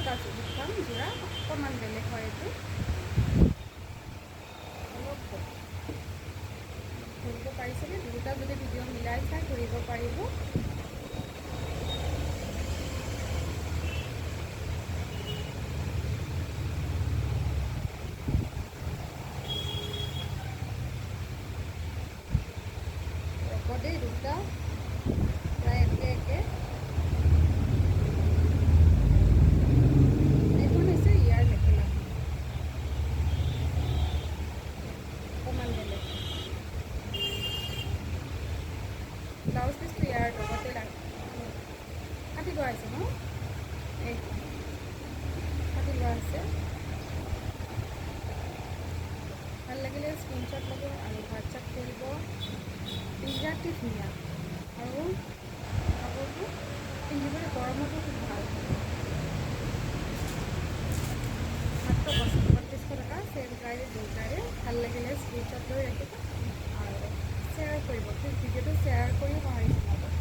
এটা দুখন যোৰা অকণমান বেলেগ হয় এইটো অলপ ধৰিব পাৰিছেনে দুটা যদি ভিডিঅ' মিলাই চাই ধৰিব পাৰিব দেই দুটা প্ৰায় একে একে এইখন হৈছে ইয়াৰ মেখেলা অকণমান বেলেগ ব্লাউজ পিচটো ইয়াৰ লগতে কাটি লোৱা হৈছে ন এইখন কাটি লোৱা হৈছে ভাল লাগিলে স্ক্ৰীনশ্বট ল'ব আৰু হোৱাটছআপ কৰিব বিৰাট ধুনীয়া আৰু কাপোৰটো পিন্ধিবলৈ গৰমতো খুব ভাল মাত্ৰ 32 টকা চেম প্ৰাইজ দুটাৰে ভাল লাগিলে স্ক্ৰীনশ্বট লৈ ৰাখিব আৰু শ্বেয়াৰ কৰিব প্লিজ ভিডিঅ'টো শ্বেয়াৰ কৰি সহায় জনাব